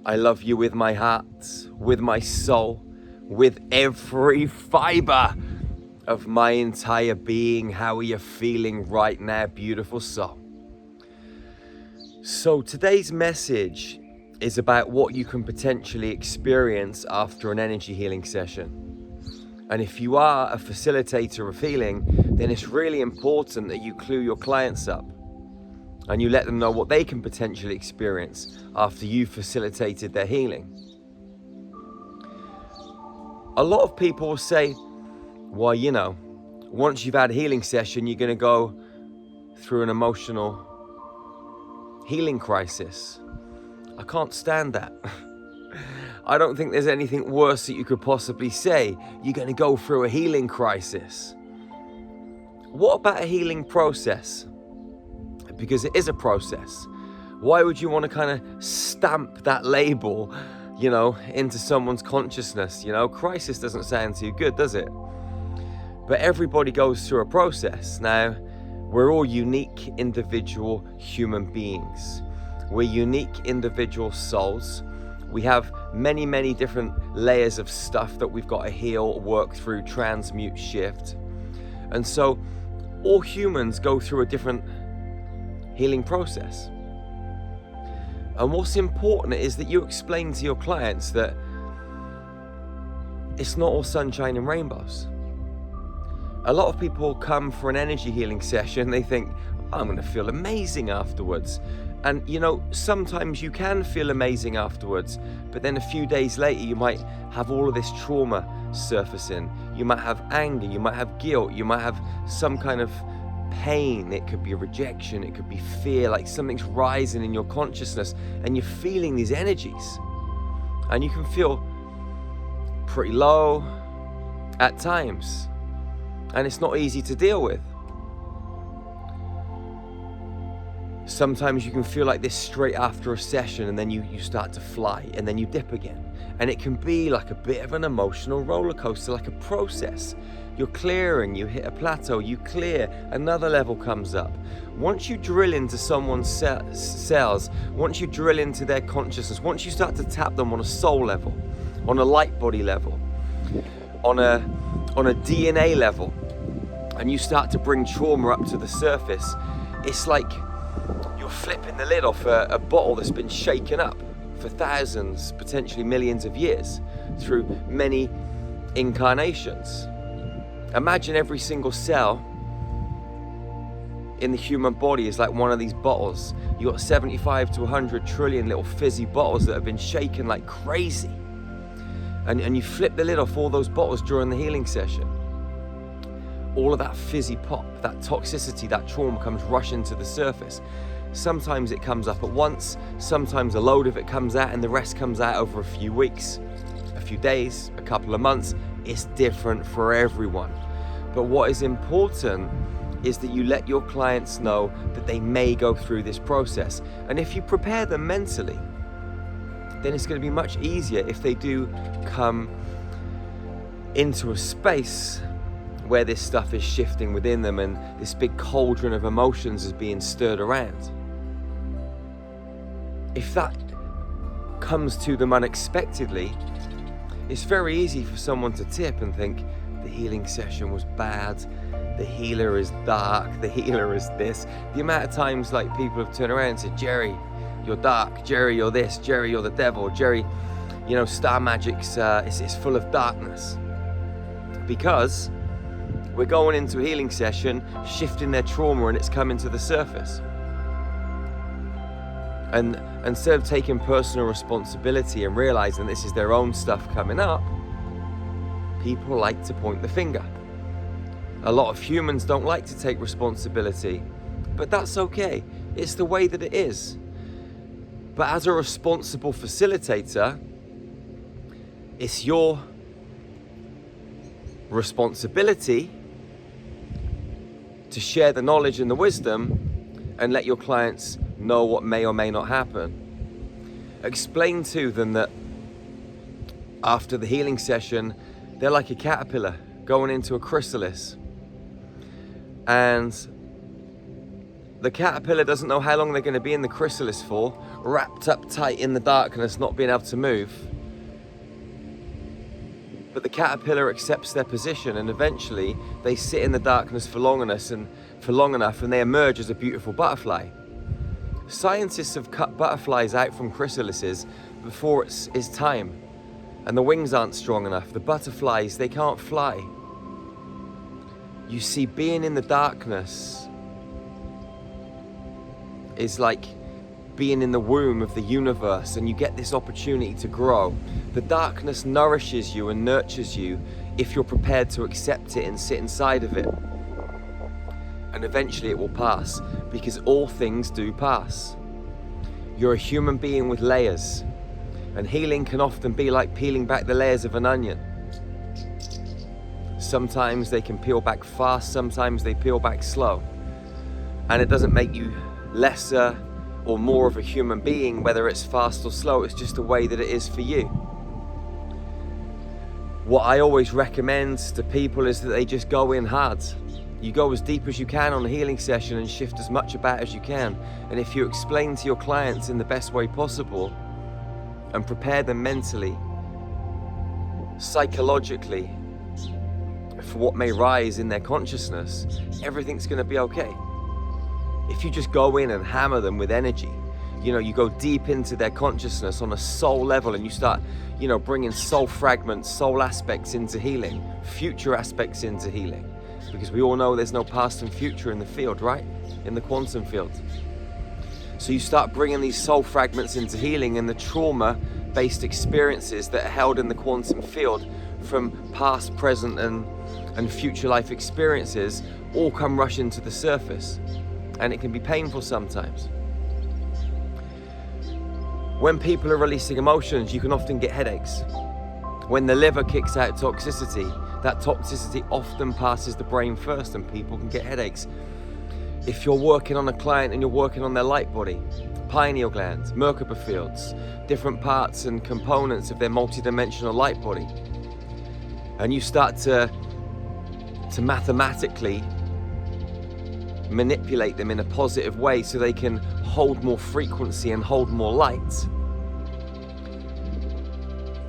I love you with my heart, with my soul, with every fiber of my entire being. How are you feeling right now, beautiful soul? So today's message is about what you can potentially experience after an energy healing session. And if you are a facilitator of healing, then it's really important that you clue your clients up and you let them know what they can potentially experience after you've facilitated their healing. A lot of people will say, well, you know, once you've had a healing session, you're going to go through an emotional healing crisis. I can't stand that. I don't think there's anything worse that you could possibly say. You're going to go through a healing crisis. What about a healing process? Because it is a process. Why would you want to kind of stamp that label, into someone's consciousness? Crisis doesn't sound too good, does it? But everybody goes through a process. Now, we're all unique individual human beings. We're unique individual souls. We have many, many different layers of stuff that we've got to heal, work through, transmute, shift. And so all humans go through a different healing process. And what's important is that you explain to your clients that it's not all sunshine and rainbows. A lot of people come for an energy healing session, they think, I'm going to feel amazing afterwards. And sometimes you can feel amazing afterwards, but then a few days later you might have all of this trauma surfacing. You might have anger, you might have guilt, you might have some kind of pain. It could be rejection, it could be fear, like something's rising in your consciousness and you're feeling these energies. And you can feel pretty low at times, and it's not easy to deal with. Sometimes you can feel like this straight after a session, and then you start to fly, and then you dip again. And it can be like a bit of an emotional roller coaster, like a process. You're clearing, you hit a plateau, you clear, another level comes up. Once you drill into someone's cells, once you drill into their consciousness, once you start to tap them on a soul level, on a light body level, on a DNA level, and you start to bring trauma up to the surface, it's like you're flipping the lid off a bottle that's been shaken up for thousands, potentially millions of years through many incarnations. Imagine every single cell in the human body is like one of these bottles. You got 75 to 100 trillion little fizzy bottles that have been shaken like crazy. And you flip the lid off all those bottles during the healing session. All of that fizzy pop, that toxicity, that trauma comes rushing to the surface. Sometimes it comes up at once, sometimes a load of it comes out and the rest comes out over a few weeks, a few days, a couple of months. It's different for everyone. But what is important is that you let your clients know that they may go through this process. And if you prepare them mentally, then it's going to be much easier if they do come into a space where this stuff is shifting within them and this big cauldron of emotions is being stirred around. If that comes to them unexpectedly, it's very easy for someone to tip and think the healing session was bad, the healer is dark, the healer is this. The amount of times like people have turned around and said, Jerry, you're dark, Jerry, you're this, Jerry, you're the devil, Jerry, star magic's it's full of darkness. Because we're going into a healing session, shifting their trauma, and it's coming to the surface. And instead of taking personal responsibility and realizing this is their own stuff coming up, people like to point the finger. A lot of humans don't like to take responsibility, but that's okay. It's the way that it is. But as a responsible facilitator, it's your responsibility to share the knowledge and the wisdom and let your clients know what may or may not happen. Explain to them that after the healing session, they're like a caterpillar going into a chrysalis. And the caterpillar doesn't know how long they're going to be in the chrysalis for wrapped up tight in the darkness, not being able to move. But the caterpillar accepts their position, and eventually they sit in the darkness for long enough and they emerge as a beautiful butterfly. Scientists have cut butterflies out from chrysalises before it's time, and the wings aren't strong enough. The butterflies, they can't fly. You see, being in the darkness is like being in the womb of the universe, and you get this opportunity to grow. The darkness nourishes you and nurtures you if you're prepared to accept it and sit inside of it. And eventually it will pass, because all things do pass. You're a human being with layers, and healing can often be like peeling back the layers of an onion. Sometimes they can peel back fast, sometimes they peel back slow. And it doesn't make you lesser or more of a human being, whether it's fast or slow. It's just the way that it is for you. What I always recommend to people is that they just go in hard. You go as deep as you can on a healing session and shift as much about as you can. And if you explain to your clients in the best way possible and prepare them mentally, psychologically, for what may rise in their consciousness, everything's going to be okay. If you just go in and hammer them with energy, you go deep into their consciousness on a soul level, and you start, bringing soul fragments, soul aspects into healing, future aspects into healing. Because we all know there's no past and future in the field, right? In the quantum field. So you start bringing these soul fragments into healing, and the trauma-based experiences that are held in the quantum field from past, present, and future life experiences all come rushing to the surface. And it can be painful sometimes. When people are releasing emotions, you can often get headaches. When the liver kicks out toxicity, that toxicity often passes the brain first, and people can get headaches. If you're working on a client and you're working on their light body, pineal glands, Merkaba fields, different parts and components of their multidimensional light body, and you start to mathematically manipulate them in a positive way so they can hold more frequency and hold more light,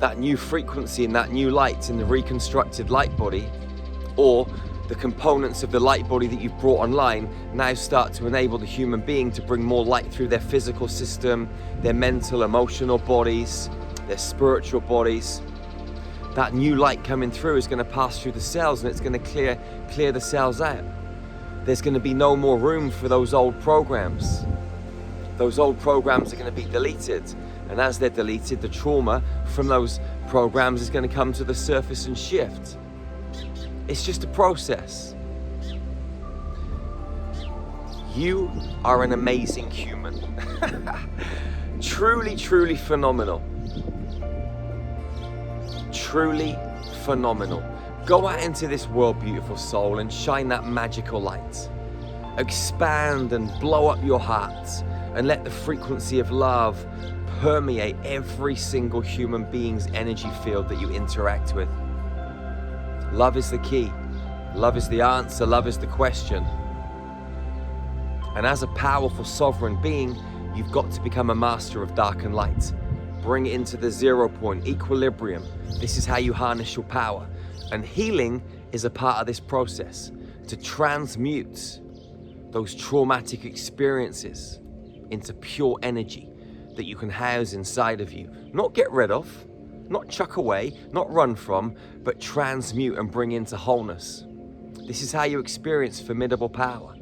that new frequency and that new light in the reconstructed light body, or the components of the light body that you've brought online, now start to enable the human being to bring more light through their physical system, their mental, emotional bodies, their spiritual bodies. That new light coming through is going to pass through the cells, and it's going to clear the cells out. There's going to be no more room for those old programs. Those old programs are going to be deleted. And as they're deleted, the trauma from those programs is going to come to the surface and shift. It's just a process. You are an amazing human. Truly, truly phenomenal. Truly phenomenal. Go out into this world, beautiful soul, and shine that magical light. Expand and blow up your heart, and let the frequency of love permeate every single human being's energy field that you interact with. Love is the key. Love is the answer. Love is the question. And as a powerful sovereign being, you've got to become a master of dark and light. Bring it into the 0 point, equilibrium. This is how you harness your power. And healing is a part of this process, to transmute those traumatic experiences into pure energy that you can house inside of you. Not get rid of, not chuck away, not run from, but transmute and bring into wholeness. This is how you experience formidable power.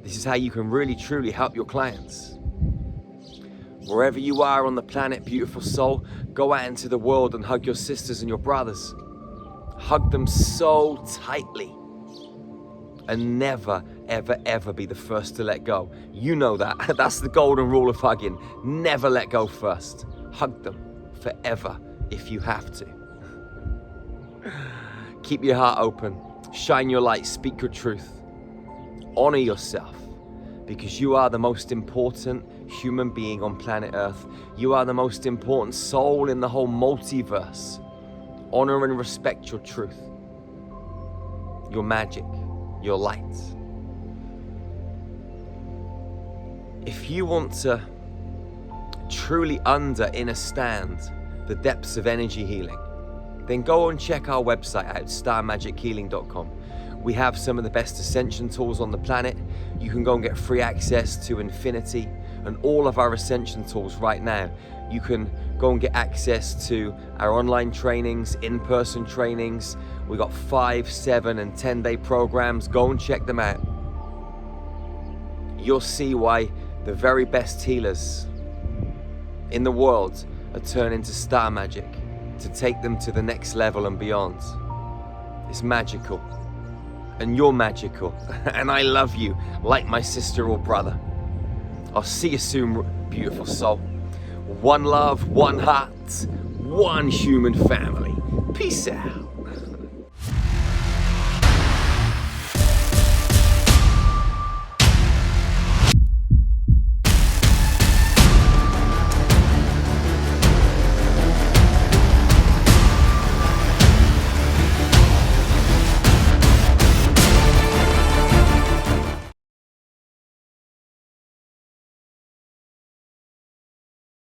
This is how you can really truly help your clients. Wherever you are on the planet, beautiful soul, go out into the world and hug your sisters and your brothers. Hug them so tightly. And never, ever, ever be the first to let go. You know that. That's the golden rule of hugging. Never let go first. Hug them forever if you have to. Keep your heart open. Shine your light. Speak your truth. Honor yourself, because you are the most important human being on planet Earth. You are the most important soul in the whole multiverse. Honor and respect your truth, your magic, your light. If you want to truly understand the depths of energy healing, then go and check our website out, starmagichealing.com. We have some of the best Ascension tools on the planet. You can go and get free access to Infinity and all of our Ascension tools right now. You can go and get access to our online trainings, in-person trainings. We got 5, 7, and 10-day programs. Go and check them out. You'll see why the very best healers in the world are turning to star magic to take them to the next level and beyond. It's magical. And you're magical. And I love you like my sister or brother. I'll see you soon, beautiful soul. One love, one heart, one human family. Peace out.